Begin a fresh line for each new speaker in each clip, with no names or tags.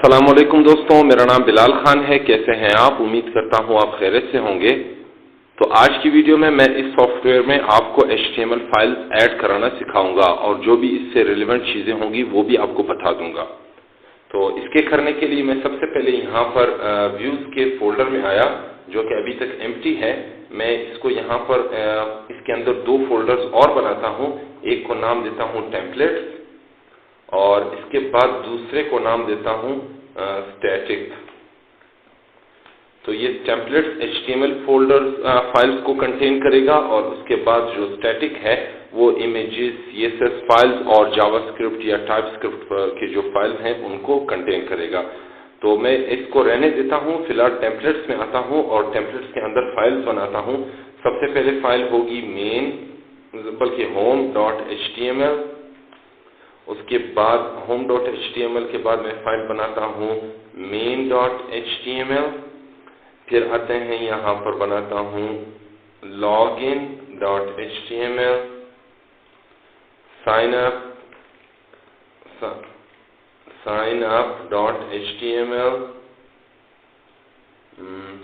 अस्सलामुअलैकुम दोस्तों, मेरा नाम बिलाल खान है। कैसे हैं आप? उम्मीद करता हूं आप खैरियत से होंगे। तो आज की वीडियो में मैं इस सॉफ्टवेयर में आपको HTML फाइल्स ऐड कराना सिखाऊंगा और जो भी इससे रिलेवेंट चीज़ें होंगी वो भी आपको बता दूंगा। तो इसके करने के लिए मैं सबसे पहले यहाँ पर व्यूज़ के फोल्डर में आया, जो कि अभी तक एम्प्टी है। मैं इसको यहाँ पर इसके अंदर दो फोल्डर्स और बनाता हूँ। एक को नाम देता हूँ टेम्पलेट्स और इसके बाद दूसरे को नाम देता हूँ स्टैटिक। तो ये टेम्पलेट्स HTML फोल्डर फाइल्स को कंटेन करेगा और उसके बाद जो स्टैटिक है वो इमेजेस, CSS फाइल्स और जावास्क्रिप्ट या टाइपस्क्रिप्ट के जो फाइल्स हैं उनको कंटेन करेगा। तो मैं इसको रहने देता हूँ। फिलहाल टेम्पलेट्स में आता हूँ और टेम्पलेट्स के अंदर फाइल्स बनाता हूँ। सबसे पहले फाइल होगी मेन, बल्कि home.html। उसके बाद home.html के बाद मैं फाइल बनाता हूँ main.html। फिर आते हैं यहाँ पर बनाता हूँ login.html, signup.html।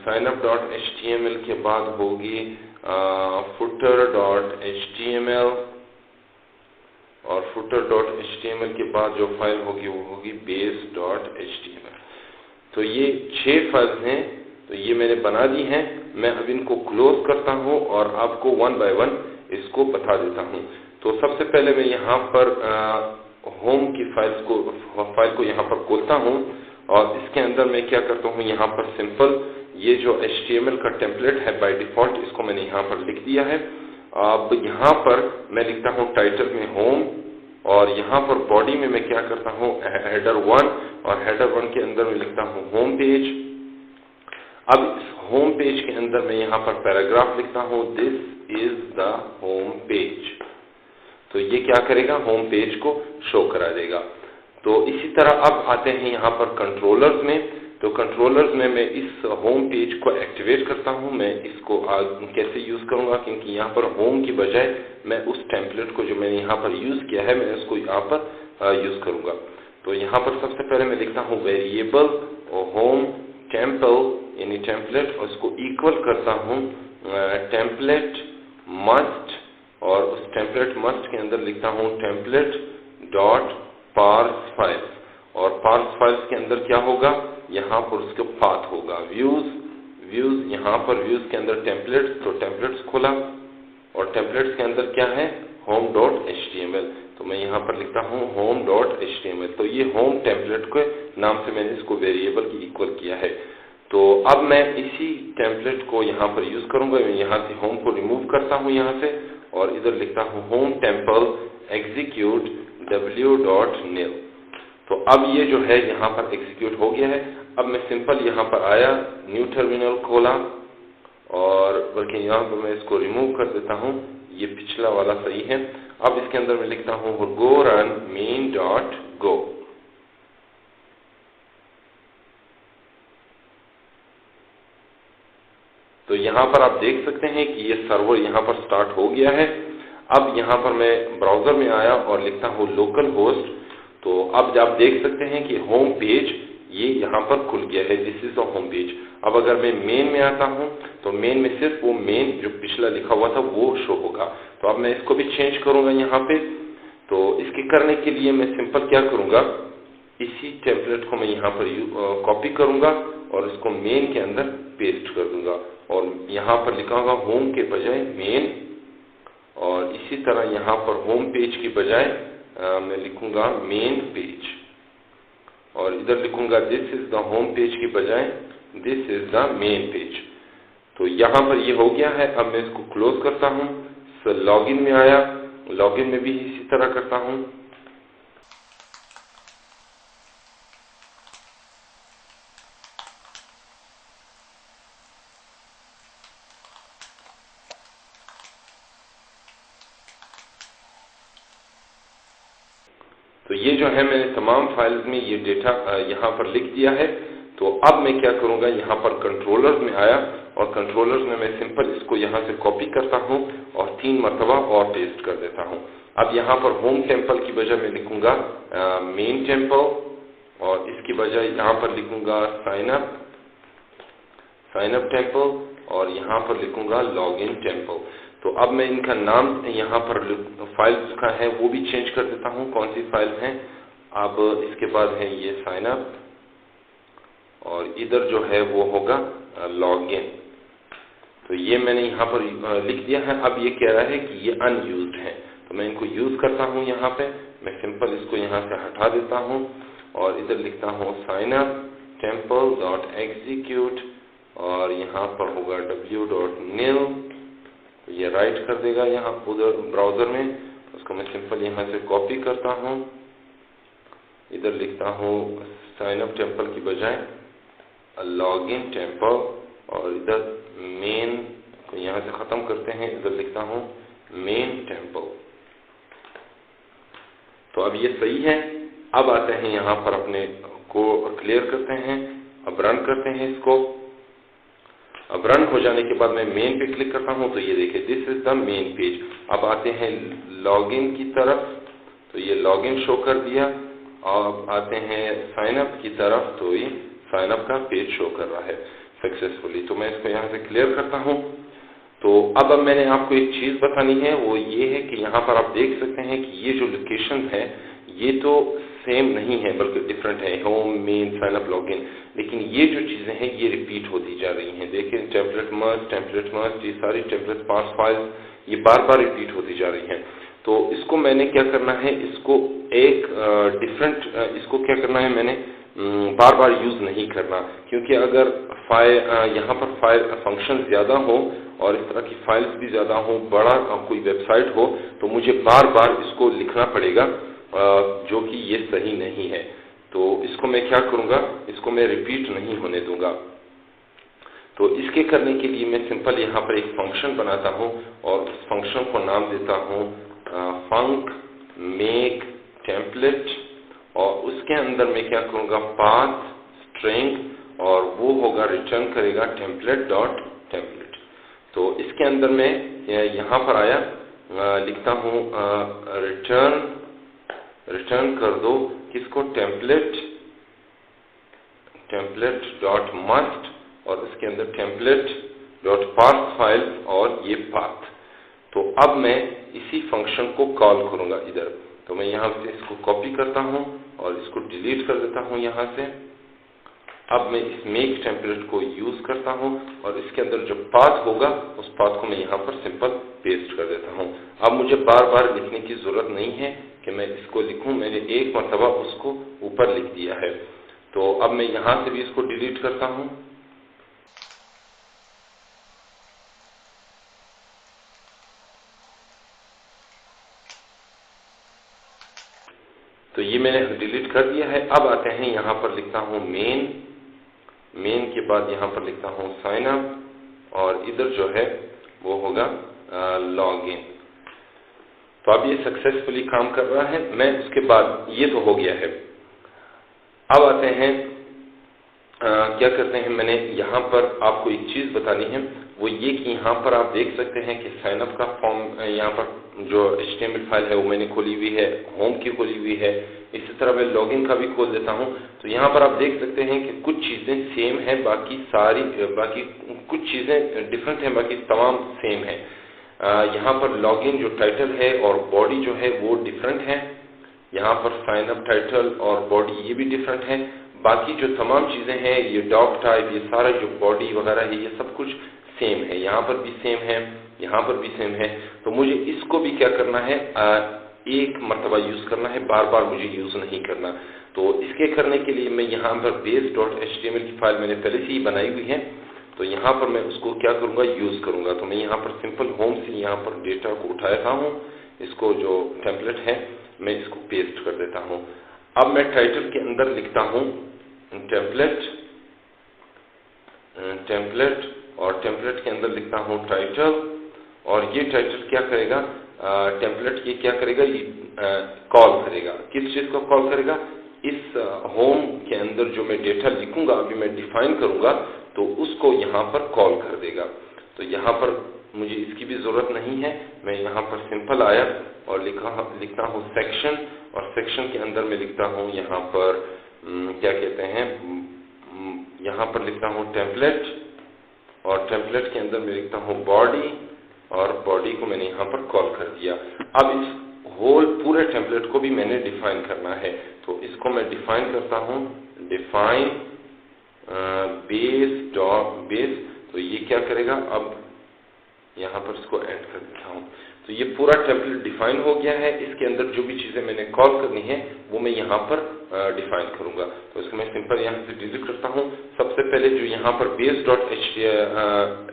signup.html के बाद होगी footer.html और footer.html के बाद जो फाइल होगी वो होगी base.html। तो ये 6 फाइल्स हैं, तो ये मैंने बना दी हैं। मैं अब इनको क्लोज करता हूँ और आपको वन बाय वन इसको बता देता हूँ। तो सबसे पहले मैं यहाँ पर होम की फाइल को यहाँ पर खोलता हूँ और इसके अंदर मैं क्या करता हूँ, यहाँ पर सिंपल ये जो HTML का टेम्पलेट है बाय डिफॉल्ट, इसको मैंने यहाँ पर लिख दिया है। अब यहाँ पर मैं लिखता हूँ टाइटल में होम और यहाँ पर बॉडी में मैं क्या करता हूँ हेडर 1 और हेडर 1 के अंदर मैं लिखता हूँ होम पेज। अब इस होम पेज के अंदर मैं यहाँ पर पैराग्राफ लिखता हूँ this is the home page. तो ये क्या करेगा, होम पेज को शो करा देगा। तो इसी तरह अब आते हैं यहाँ पर कंट्रोलर्स में। तो कंट्रोलर्स में मैं इस होम पेज को एक्टिवेट करता हूँ। मैं इसको कैसे यूज करूंगा, क्योंकि यहाँ पर होम की बजाय मैं उस टेम्पलेट को जो मैंने यहाँ पर यूज किया है मैं उसको यहाँ पर यूज करूंगा। तो यहाँ पर सबसे पहले मैं लिखता हूँ वेरिएबल और होम टेम्पल यानी टेम्पलेट और उसको इक्वल करता हूँ टेम्पलेट मस्ट और उस टेम्पलेट मस्ट के अंदर लिखता हूँ टेम्पलेट डॉट पार्स फाइल्स और पार्स फाइल्स के अंदर क्या होगा, यहाँ पर उसका पाथ होगा व्यूज। यहाँ पर व्यूज के अंदर टेम्पलेट्स, तो टेम्पलेट्स खोला और टेम्पलेट्स के अंदर क्या है home.html। तो मैं यहाँ पर लिखता हूँ home.html। तो ये होम टेम्पलेट के नाम से मैंने इसको वेरिएबल की इक्वल किया है। तो अब मैं इसी टेम्पलेट को यहाँ पर यूज करूंगा। मैं यहाँ से होम को रिमूव करता हूँ यहाँ से और इधर लिखता हूँ होम टेम्पल एग्जीक्यूट w.nil। तो अब ये जो है यहाँ पर एग्जीक्यूट हो गया है। अब मैं सिंपल यहाँ पर आया, न्यू टर्मिनल खोला और बल्कि यहाँ पर मैं इसको रिमूव कर देता हूँ, ये पिछला वाला सही है। अब इसके अंदर मैं लिखता हूँ go run main.go। तो यहाँ पर आप देख सकते हैं कि ये सर्वर यहाँ पर स्टार्ट हो गया है। अब यहाँ पर मैं ब्राउजर में आया और लिखता हूँ लोकल होस्ट। तो अब आप देख सकते हैं कि होम पेज ये यहाँ पर खुल गया है, this is the home page. अब अगर मैं मेन में आता हूँ तो मेन में सिर्फ वो मेन जो पिछला लिखा हुआ था वो शो होगा। तो अब मैं इसको भी चेंज करूंगा यहाँ पे। तो इसके करने के लिए मैं सिंपल क्या करूंगा, इसी टेम्पलेट को मैं यहाँ पर कॉपी करूंगा और इसको मेन के अंदर पेस्ट कर दूंगा और यहाँ पर लिखाऊंगा होम के बजाय मेन और इसी तरह यहाँ पर होम पेज की बजाय मैं लिखूंगा मेन पेज और इधर लिखूंगा this is the home page की बजाय this is the main page. तो यहाँ पर ये हो गया है। अब मैं इसको क्लोज करता हूँ। लॉगिन में आया, लॉगिन में भी इसी तरह करता हूँ। तो ये जो है मैंने तमाम फाइल्स में ये डेटा यहाँ पर लिख दिया है। तो अब मैं क्या करूंगा, यहाँ पर कंट्रोलर्स में आया और कंट्रोलर्स में मैं सिंपल इसको यहाँ से कॉपी करता हूँ और 3 मरतबा और पेस्ट कर देता हूँ। अब यहाँ पर होम टेम्पल की बजाय मैं लिखूंगा मेन टेम्पल और इसकी बजाय यहाँ पर लिखूंगा साइन अप टेम्पल और यहाँ पर लिखूंगा लॉगिन टेम्पल। तो अब मैं इनका नाम यहाँ पर फाइल्स का है वो भी चेंज कर देता हूँ, कौन सी फाइल्स हैं। अब इसके बाद है ये साइन अप और इधर जो है वो होगा लॉगिन। तो ये मैंने यहाँ पर लिख दिया है। अब ये कह रहा है कि ये अनयूज्ड है, तो मैं इनको यूज करता हूँ। यहाँ पे मैं सिंपल इसको यहाँ से हटा देता हूँ और इधर लिखता हूँ sign up temple dot execute और यहाँ पर होगा w.nil। तो ये राइट कर देगा यहाँ उधर ब्राउजर में। उसको मैं सिंपल यहाँ से कॉपी करता हूँ, इधर लिखता हूँ साइन अप टेम्पल की बजाय लॉगिन टेम्पल और इधर मेन को यहाँ से खत्म करते हैं, इधर लिखता हूँ मेन टेम्पल। तो अब ये सही है। अब आते हैं यहाँ पर अपने को क्लियर करते हैं, अब रन करते हैं इसको। अब रन हो जाने के बाद मैं मेन पे क्लिक करता हूँ, तो ये देखिए this is the main page. अब आते हैं लॉगिन की तरफ, तो ये लॉगिन शो कर दिया। अब आते हैं साइन अप की तरफ, तो ये साइन अप का पेज शो कर रहा है सक्सेसफुली। तो मैं इसको यहाँ से क्लियर करता हूँ। तो अब मैंने आपको एक चीज बतानी है, वो ये है कि यहाँ पर आप देख सकते हैं कि ये जो लोकेशन है ये तो सेम नहीं है बल्कि डिफरेंट है, home main sign up login. लेकिन ये जो चीजें हैं ये रिपीट होती जा रही हैं। देखिए टेम्पलेट मर्ज, ये सारी टेम्पलेट पास फाइल्स ये बार बार रिपीट होती जा रही हैं। तो इसको मैंने क्या करना है, इसको एक इसको क्या करना है, मैंने बार बार यूज नहीं करना, क्योंकि अगर यहाँ पर फाइल फंक्शन ज्यादा हो और इस तरह की फाइल्स भी ज्यादा हो, बड़ा कोई वेबसाइट हो, तो मुझे बार बार इसको लिखना पड़ेगा, जो कि ये सही नहीं है। तो इसको मैं क्या करूंगा, इसको मैं रिपीट नहीं होने दूंगा। तो इसके करने के लिए मैं सिंपल यहाँ पर एक फंक्शन बनाता हूँ और उस फंक्शन को नाम देता हूँ फंक मेक टेम्पलेट, और उसके अंदर मैं क्या करूंगा पाथ स्ट्रिंग और वो होगा रिटर्न करेगा टेम्पलेट डॉट टेम्पलेट। तो इसके अंदर मैं यहाँ पर आया लिखता हूँ रिटर्न कर दो किसको, टेम्पलेट डॉट मस्ट और उसके अंदर टेम्पलेट डॉट पाथ फाइल और ये पाथ। तो अब मैं इसी फंक्शन को कॉल करूंगा इधर। तो मैं यहाँ से इसको कॉपी करता हूँ और इसको डिलीट कर देता हूँ यहाँ से। अब मैं इस मेक टेम्पलेट को यूज करता हूँ और इसके अंदर जो पाथ होगा उस पाथ को मैं यहाँ पर सिंपल पेस्ट कर देता हूँ। अब मुझे बार बार लिखने की जरूरत नहीं है कि मैं इसको लिखूं, मैंने एक मरतबा उसको ऊपर लिख दिया है। तो अब मैं यहाँ से भी इसको डिलीट करता हूँ। तो ये मैंने डिलीट कर दिया है। अब आते हैं यहाँ पर लिखता हूँ मेन के बाद यहाँ पर लिखता हूँ साइन अप और इधर जो है वो होगा लॉगिन। तो अब ये सक्सेसफुली काम कर रहा है। मैं उसके बाद ये तो हो गया है। अब आते हैं क्या करते हैं, मैंने यहाँ पर आपको एक चीज बतानी है, वो ये कि यहाँ पर आप देख सकते हैं कि साइन अप का फॉर्म यहाँ पर जो HTML फाइल है वो मैंने खोली हुई है, होम की खोली हुई है। इसी तरह मैं लॉगिन का भी खोल देता हूँ। तो यहाँ पर आप देख सकते हैं कि कुछ चीजें सेम है, बाकी कुछ चीजें डिफरेंट हैं, बाकी तमाम सेम है। यहाँ पर लॉगिन जो टाइटल है और बॉडी जो है वो डिफरेंट है। यहाँ पर साइन अप टाइटल और बॉडी ये भी डिफरेंट है। बाकी जो तमाम चीजें हैं, ये डॉग टाइप, ये सारा जो बॉडी वगैरह है, ये सब कुछ सेम है। यहाँ पर भी सेम है, यहाँ पर भी सेम है। तो मुझे इसको भी क्या करना है, एक मरतबा यूज करना है, बार बार मुझे यूज नहीं करना। तो इसके करने के लिए मैं यहाँ पर base.html की फाइल मैंने पहले से ही बनाई हुई है। तो यहाँ पर मैं उसको क्या करूंगा, यूज करूंगा। तो मैं यहाँ पर सिंपल होम से यहाँ पर डेटा को उठाता हूँ, इसको जो टेम्पलेट है मैं इसको पेस्ट कर देता हूँ। अब मैं टाइटल के अंदर लिखता हूँ टेम्पलेट और टेम्पलेट के अंदर लिखता हूँ टाइटल। और ये टाइटल क्या करेगा, टेम्पलेट ये क्या करेगा, ये कॉल करेगा। किस चीज को कॉल करेगा, इस होम के अंदर जो मैं डेटा लिखूंगा, अभी मैं डिफाइन करूंगा, तो उसको यहाँ पर कॉल कर देगा। तो यहाँ पर मुझे इसकी भी जरूरत नहीं है। मैं यहाँ पर सिंपल आया और लिखता हूँ सेक्शन, और सेक्शन के अंदर मैं लिखता हूँ यहाँ पर क्या कहते हैं, यहाँ पर लिखता हूँ टेम्पलेट, और टेम्पलेट के अंदर मैं लिखता हूँ बॉडी, और बॉडी को मैंने यहाँ पर कॉल कर दिया। अब इस होल पूरे टेम्पलेट को भी मैंने डिफाइन करना है, तो इसको मैं डिफाइन करता हूँ, डिफाइन बेस डॉट बेस। तो ये क्या करेगा, अब यहाँ पर इसको ऐड कर देता हूँ। तो ये पूरा टेम्पलेट डिफाइन हो गया है। इसके अंदर जो भी चीज़ें मैंने कॉल करनी है वो मैं यहाँ पर डिफाइन करूँगा। तो इसको मैं सिंपल यहाँ से डिलीट करता हूँ। सबसे पहले जो यहाँ पर बेस डॉट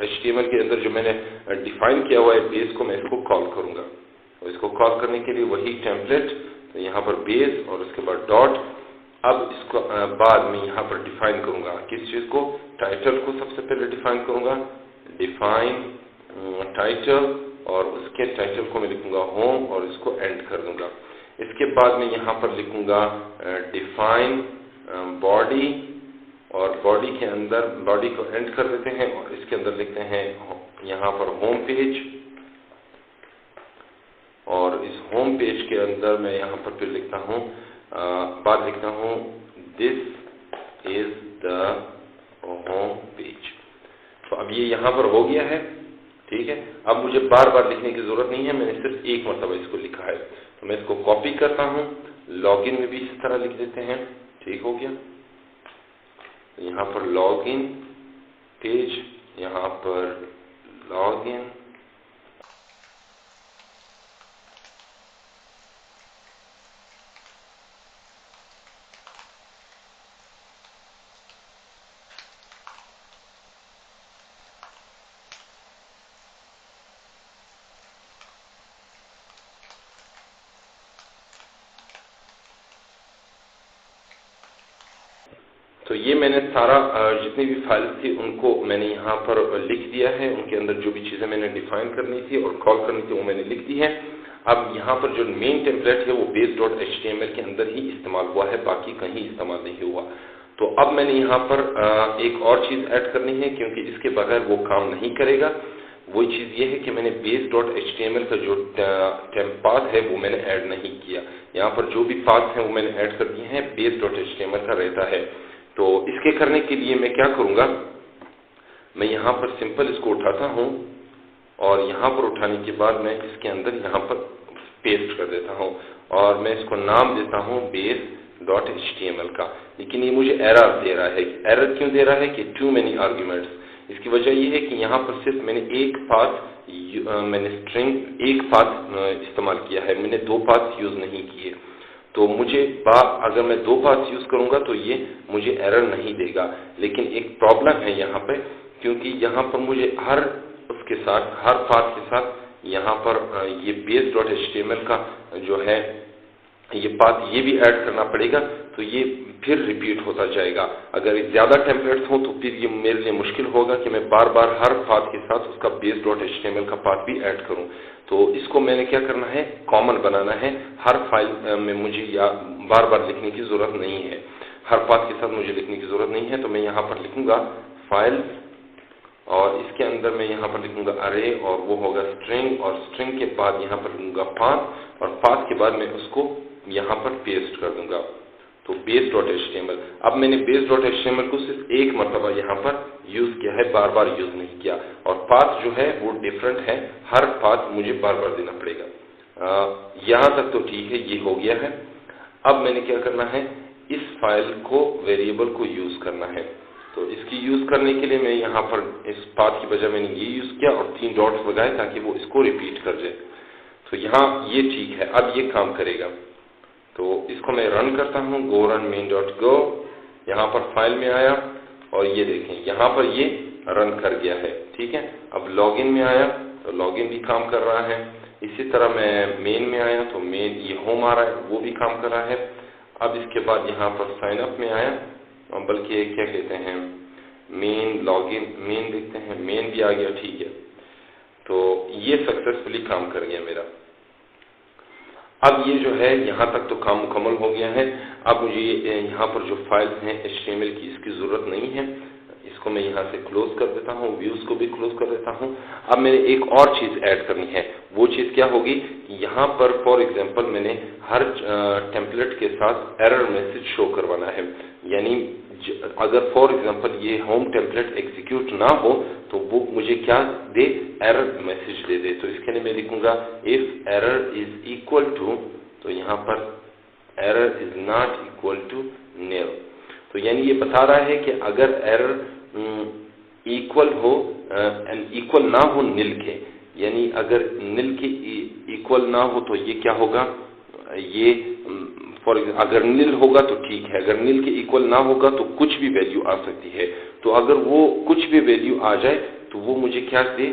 HTML के अंदर जो मैंने डिफाइन किया हुआ है बेस को, मैं इसको कॉल करूँगा। तो इसको कॉल करने के लिए वही टेम्पलेट, तो यहाँ पर बेस और उसके बाद डॉट। अब इसको बाद में यहाँ पर डिफाइन करूँगा किस चीज़ को, टाइटल को सबसे पहले डिफाइन करूँगा, डिफाइन टाइटल, और उसके टाइटल को मैं लिखूंगा होम और इसको एंड कर दूंगा। इसके बाद मैं यहाँ पर लिखूंगा डिफाइन बॉडी, और बॉडी के अंदर बॉडी को एंड कर देते हैं और इसके अंदर लिखते हैं यहाँ पर होम पेज, और इस होम पेज के अंदर मैं यहाँ पर फिर लिखता हूँ बाद लिखता हूँ this is the home page. तो अब ये यहाँ पर हो गया है, ठीक है। अब मुझे बार बार लिखने की जरूरत नहीं है, मैंने सिर्फ एक मरतबा इसको लिखा है। तो मैं इसको कॉपी करता हूँ, लॉगिन में भी इस तरह लिख देते हैं, ठीक हो गया। तो यहाँ पर लॉगिन पेज, यहाँ पर लॉगिन, तो ये मैंने सारा जितनी भी फाइल्स थी उनको मैंने यहाँ पर लिख दिया है। उनके अंदर जो भी चीज़ें मैंने डिफाइन करनी थी और कॉल करनी थी वो मैंने लिख दी है। अब यहाँ पर जो मेन टेम्पलेट है वो बेस डॉट HTML के अंदर ही इस्तेमाल हुआ है, बाकी कहीं इस्तेमाल नहीं हुआ। तो अब मैंने यहाँ पर एक और चीज़ ऐड करनी है, क्योंकि इसके बगैर वो काम नहीं करेगा। वही चीज़ ये है कि मैंने बेस डॉट HTML का जो पाथ है वो मैंने ऐड नहीं किया। यहाँ पर जो भी पाथ हैं वो मैंने ऐड कर दिए हैं, बेस डॉट HTML का रहता है। तो इसके करने के लिए मैं क्या करूँगा, मैं यहाँ पर सिंपल इसको उठाता हूँ और यहाँ पर उठाने के बाद मैं इसके अंदर यहाँ पर पेस्ट कर देता हूँ और मैं इसको नाम देता हूँ बेस डॉट HTML का। लेकिन ये मुझे एरर दे रहा है। एरर क्यों दे रहा है कि टू मेनी आर्ग्यूमेंट्स। इसकी वजह ये है कि यहाँ पर सिर्फ मैंने एक पाथ मैंने स्ट्रिंग एक पाथ इस्तेमाल किया है, मैंने दो पाथ यूज़ नहीं किए। तो मुझे अगर मैं दो पाथ यूज़ करूँगा तो ये मुझे एरर नहीं देगा। लेकिन एक प्रॉब्लम है यहाँ पे, क्योंकि यहाँ पर मुझे हर उसके साथ हर पाथ के साथ यहाँ पर ये बेस डॉट HTML का जो है ये पाथ ये भी ऐड करना पड़ेगा। तो ये फिर रिपीट होता जाएगा। अगर ज़्यादा टेम्पलेट्स हों तो फिर ये मेरे लिए मुश्किल होगा कि मैं बार बार हर पाथ के साथ उसका बेस डॉट HTML का पाथ भी ऐड करूं। तो इसको मैंने क्या करना है, कॉमन बनाना है। हर फाइल में मुझे या बार बार लिखने की ज़रूरत नहीं है, हर पाथ के साथ मुझे लिखने की ज़रूरत नहीं है। तो मैं यहाँ पर लिखूँगा फाइल और इसके अंदर मैं यहाँ पर लिखूँगा अरे और वो होगा स्ट्रिंग, और स्ट्रिंग के बाद यहाँ पर लिखूँगा पाथ, और पाथ के बाद मैं उसको यहाँ पर पेस्ट कर दूंगा। तो बेस डॉट HTML। अब मैंने बेस डॉट HTML को सिर्फ एक मरतबा यहाँ पर यूज़ किया है, बार बार यूज़ नहीं किया। और पाथ जो है वो डिफरेंट है, हर पाथ मुझे बार बार देना पड़ेगा। यहाँ तक तो ठीक है, ये हो गया है। अब मैंने क्या करना है, इस फाइल को वेरिएबल को यूज़ करना है। तो इसकी यूज़ करने के लिए मैं यहाँ पर इस पाथ की बजाय मैंने ये यूज़ किया और 3 डॉट्स लगाए ताकि वो इसको रिपीट कर जाए। तो यहाँ ये ठीक है, अब ये काम करेगा। तो इसको मैं रन करता हूँ, go run main.go। यहाँ पर फाइल में आया और ये देखें यहाँ पर ये रन कर गया है, ठीक है। अब लॉगिन में आया तो लॉगिन भी काम कर रहा है। इसी तरह मैं मेन में आया तो मेन ये होम आ रहा है, वो भी काम कर रहा है। अब इसके बाद यहाँ पर साइन अप में आया, बल्कि क्या कहते हैं मेन लॉगिन मेन देखते हैं, मेन भी आ गया, ठीक है। तो ये सक्सेसफुली काम कर गया मेरा। अब ये जो है यहाँ तक तो काम मुकम्मल हो गया है। अब मुझे यहाँ पर जो फाइल्स हैं HTML की इसकी ज़रूरत नहीं है, इसको मैं यहाँ से क्लोज कर देता हूँ, व्यूज को भी क्लोज कर देता हूँ। अब मैंने एक और चीज ऐड करनी है, वो चीज क्या होगी कि यहाँ पर फॉर एग्जांपल मैंने हर टेम्पलेट के साथ एरर मैसेज शो करवाना है। यानी अगर फॉर एग्जांपल ये होम टेम्पलेट एग्जीक्यूट ना हो तो वो मुझे क्या दे, एरर मैसेज दे। तो इसके लिए मैं लिखूंगा if error is equal to, तो यहाँ पर error is not equal to nil. तो यानी ये बता रहा है कि अगर एरर इक्वल हो इक्वल ना हो नील के, यानी अगर नील के इक्वल ना हो तो ये क्या होगा, ये फॉर अगर नील होगा तो ठीक है, अगर नील के इक्वल ना होगा तो कुछ भी वैल्यू आ सकती है। तो अगर वो कुछ भी वैल्यू आ जाए तो वो मुझे क्या दे,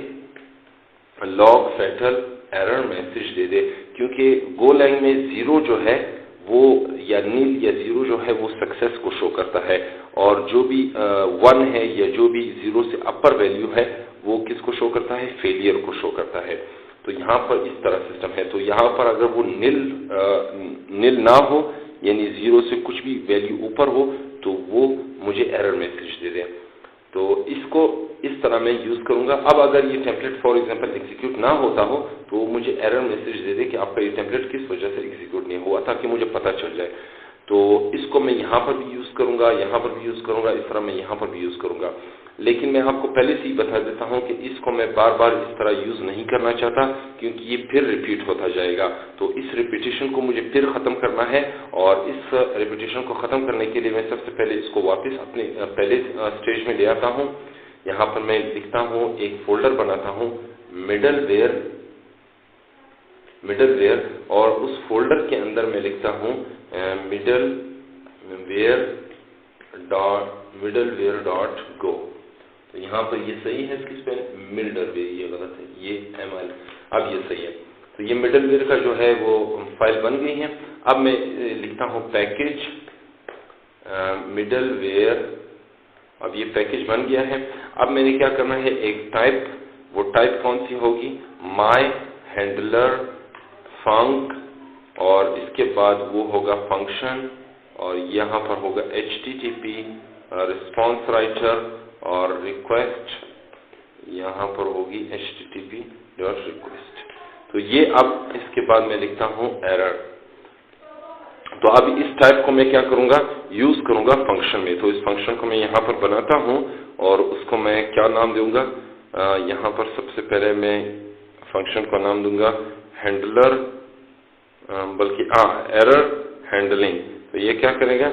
लॉग फैटल एरर मैसेज दे। क्योंकि गो लाइन में जीरो जो है वो या नील या जीरो जो है वो सक्सेस को शो करता है, और जो भी 1 है या जो भी जीरो से अपर वैल्यू है वो किसको शो करता है, फेलियर को शो करता है। तो यहाँ पर इस तरह सिस्टम है। तो यहाँ पर अगर वो नील ना हो यानी जीरो से कुछ भी वैल्यू ऊपर हो तो वो मुझे एरर मैसेज दे दे। तो इसको इस तरह मैं यूज करूंगा। अब अगर ये टेम्पलेट फॉर एग्जांपल एग्जीक्यूट ना होता हो तो वो मुझे एरर मैसेज दे दे कि आपका ये टेम्पलेट किस वजह से एग्जीक्यूट नहीं हुआ, ताकि मुझे पता चल जाए। तो इसको मैं यहाँ पर भी यूज करूंगा, यहाँ पर भी यूज करूंगा, इस तरह मैं यहाँ पर भी यूज करूंगा। लेकिन मैं आपको पहले से ही बता देता हूँ कि इसको मैं बार बार इस तरह यूज नहीं करना चाहता, क्योंकि ये फिर रिपीट होता जाएगा। तो इस रिपीटेशन को मुझे फिर खत्म करना है, और इस रिपीटेशन को खत्म करने के लिए मैं सबसे पहले इसको वापस अपने पहले स्टेज में ले आता हूँ। यहाँ पर मैं लिखता हूँ, एक फोल्डर बनाता हूँ मिडलवेयर, और उस फोल्डर के अंदर मैं लिखता हूँ मिडलवेयर डॉट गो। तो यहाँ पर ये सही है, इसकी स्पेलिंग मिडलवेयर, ये गलत है, ये ML, अब ये सही है। तो ये मिडलवेयर का जो है वो फाइल बन गई है। अब मैं लिखता हूँ पैकेज मिडलवेयर, अब ये पैकेज बन गया है। अब मैंने क्या करना है, एक टाइप, वो टाइप कौन सी होगी, माय हैंडलर फंक, और इसके बाद वो होगा फंक्शन, और यहाँ पर होगा HTTP रिस्पॉन्स राइटर, और रिक्वेस्ट यहाँ पर होगी HTTP.request। तो ये अब इसके बाद मैं लिखता हूँ एरर। तो अब इस टाइप को मैं क्या करूंगा, यूज करूंगा फंक्शन में। तो इस फंक्शन को मैं यहाँ पर बनाता हूँ और उसको मैं क्या नाम दूंगा, यहाँ पर सबसे पहले मैं फंक्शन का नाम दूंगा हैंडलर, बल्कि एरर हैंडलिंग। तो ये क्या करेगा,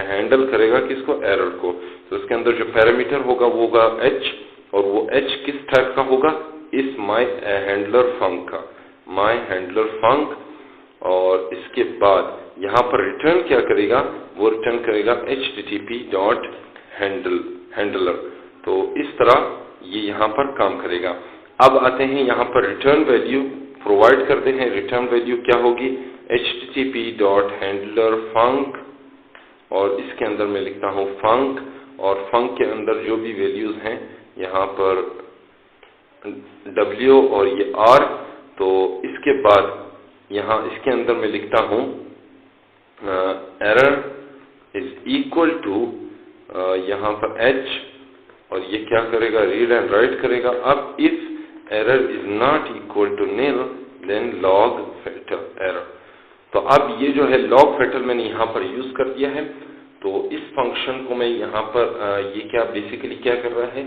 हैंडल करेगा किसको, एरर को। तो इसके अंदर जो पैरामीटर होगा वो होगा H, और वो H किस टाइप का होगा, इस माय हैंडलर फंक का, माय हैंडलर फंक। और इसके बाद यहाँ पर रिटर्न क्या करेगा, वो रिटर्न करेगा HTTP.handler। तो इस तरह ये यहाँ पर काम करेगा। अब आते हैं यहाँ पर रिटर्न वैल्यू प्रोवाइड करते हैं। रिटर्न वैल्यू क्या होगी, HTTP.handler फंक, और इसके अंदर मैं लिखता हूँ फंक, और फंक के अंदर जो भी वैल्यूज हैं यहाँ पर W और ये R। तो इसके बाद यहाँ इसके अंदर मैं लिखता हूँ एरर इज इक्वल टू यहाँ पर H, और ये क्या करेगा, रीड एंड राइट करेगा। अब if error is not equal to nil then log fatal error. तो अब ये जो है लॉग फैटल मैंने यहाँ पर यूज कर दिया है। तो इस फंक्शन को मैं यहाँ पर ये क्या बेसिकली क्या कर रहा है,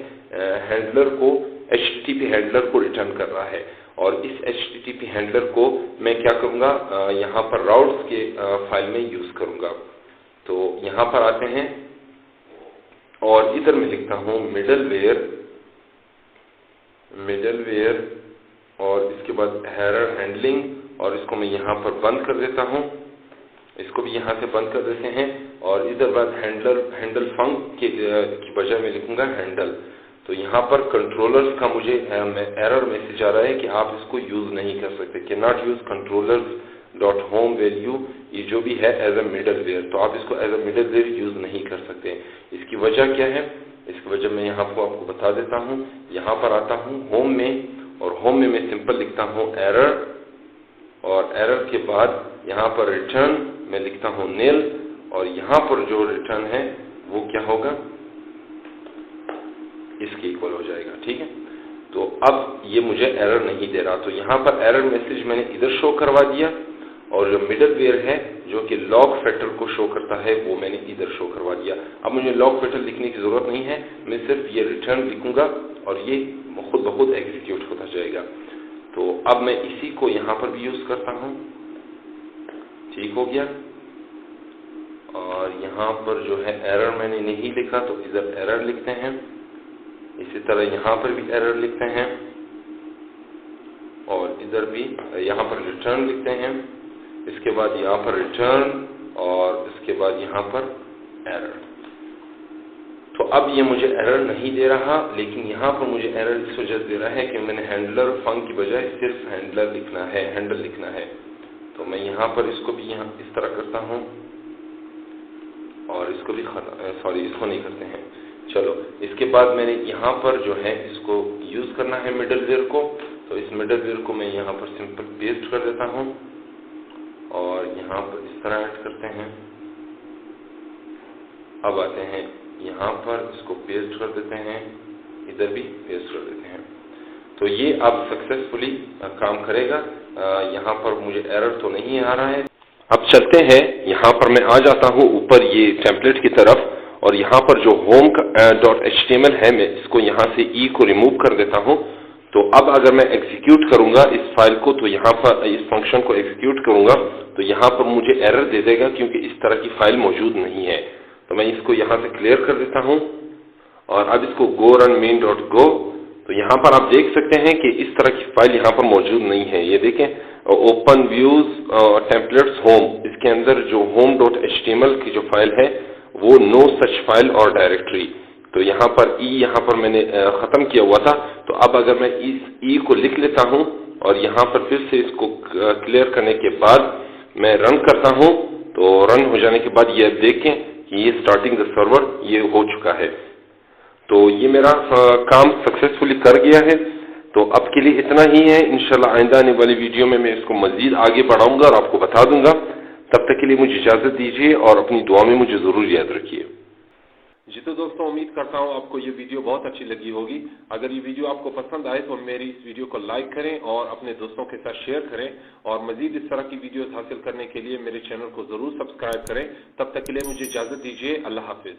हैंडलर को, HTTP हैंडलर को रिटर्न कर रहा है। और इस HTTP हैंडलर को मैं क्या करूँगा, यहाँ पर राउट्स के फाइल में यूज करूँगा। तो यहाँ पर आते हैं और इधर मैं लिखता हूँ मिडलवेयर, और इसके बाद एरर हैंडलिंग, और इसको मैं यहाँ पर बंद कर देता हूँ, इसको भी यहाँ से बंद कर देते हैं। और इधर बाद हैंडल फंक की बजाय मैं लिखूंगा हैंडल। तो यहाँ पर कंट्रोलर्स का मुझे एरर मैसेज आ रहा है कि आप इसको यूज नहीं कर सकते, can not use controllers dot home value, ये जो भी है एज अ मिडलवेयर। तो आप इसको एज अ मिडलवेयर यूज नहीं कर सकते। इसकी वजह क्या है, इसकी वजह मैं यहाँ आपको बता देता हूँ। यहाँ पर आता हूँ होम में, और होम में मैं सिंपल लिखता हूँ एरर, और एरर के बाद यहाँ पर रिटर्न मैं लिखता हूँ नील, और यहाँ पर जो रिटर्न है वो क्या होगा, इसके इक्वल हो जाएगा। ठीक है, तो अब ये मुझे एरर नहीं दे रहा, तो यहाँ पर एरर मैसेज मैंने इधर शो करवा दिया और जो मिडलवेयर है जो कि लॉग फैक्टर को शो करता है वो मैंने इधर शो करवा दिया। अब मुझे लॉग फैक्टर लिखने की जरूरत नहीं है, मैं सिर्फ ये रिटर्न लिखूंगा और ये खुद ब खुद एग्जीक्यूट होता जाएगा। तो अब मैं इसी को यहाँ पर भी यूज करता हूँ। ठीक हो गया, और यहाँ पर जो है एरर मैंने नहीं लिखा तो इधर एरर लिखते हैं, इसी तरह यहाँ पर भी एरर लिखते हैं और इधर भी यहाँ पर रिटर्न लिखते हैं, इसके बाद यहाँ पर रिटर्न और इसके बाद यहाँ पर एरर। तो अब ये मुझे एरर नहीं दे रहा, लेकिन यहाँ पर मुझे एरर इस वजह से दे रहा है कि मैंने हैंडलर फंक की बजाय सिर्फ हैंडलर लिखना है, हैंडल लिखना है। तो मैं यहाँ पर इसको भी यहाँ इस तरह करता हूँ और इसको भी इसको नहीं करते हैं। चलो, इसके बाद मैंने यहाँ पर जो है इसको यूज करना है मिडलवेयर को, तो इस मिडलवेयर को मैं यहाँ पर सिंपल पेस्ट कर देता हूँ और यहाँ पर इस तरह ऐड करते हैं। अब आते हैं यहाँ पर, इसको पेस्ट कर देते हैं, इधर भी पेस्ट कर देते हैं। तो ये अब सक्सेसफुली काम करेगा। यहाँ पर मुझे एरर तो नहीं आ रहा है। अब चलते हैं, यहाँ पर मैं आ जाता हूँ ऊपर ये टेम्पलेट की तरफ और यहाँ पर जो home.html है मैं इसको यहाँ से ई को रिमूव कर देता हूँ। तो अब अगर मैं एग्जीक्यूट करूंगा इस फाइल को, तो यहाँ पर इस फंक्शन को एग्जीक्यूट करूंगा तो यहाँ पर मुझे एरर दे देगा क्योंकि इस तरह की फाइल मौजूद नहीं है। तो मैं इसको यहाँ से क्लियर कर देता हूँ और अब इसको go run main.go, तो यहाँ पर आप देख सकते हैं कि इस तरह की फाइल यहाँ पर मौजूद नहीं है। ये देखें, ओपन व्यूज टेम्पलेट्स होम, इसके अंदर जो home.html की जो फाइल है वो नो सच फाइल और डायरेक्टरी। तो यहाँ पर मैंने खत्म किया हुआ था। तो अब अगर मैं इस ई को लिख लेता हूँ और यहाँ पर फिर से इसको क्लियर करने के बाद मैं रन करता हूँ, तो रन हो जाने के बाद ये देखें कि ये स्टार्टिंग द सर्वर ये हो चुका है। तो ये मेरा काम सक्सेसफुली कर गया है। तो अब के लिए इतना ही है। इंशाल्लाह आइंदा आने वाली वीडियो में मैं इसको मजीद आगे बढ़ाऊंगा और आपको बता दूंगा। तब तक के लिए मुझे इजाजत दीजिए और अपनी दुआ में मुझे जरूर याद रखिए। जी तो दोस्तों, उम्मीद करता हूँ आपको ये वीडियो बहुत अच्छी लगी होगी। अगर ये वीडियो आपको पसंद आए तो मेरी इस वीडियो को लाइक करें और अपने दोस्तों के साथ शेयर करें और मजीद इस तरह की वीडियोस हासिल करने के लिए मेरे चैनल को जरूर सब्सक्राइब करें। तब तक के लिए मुझे इजाजत दीजिए। अल्लाह हाफिज।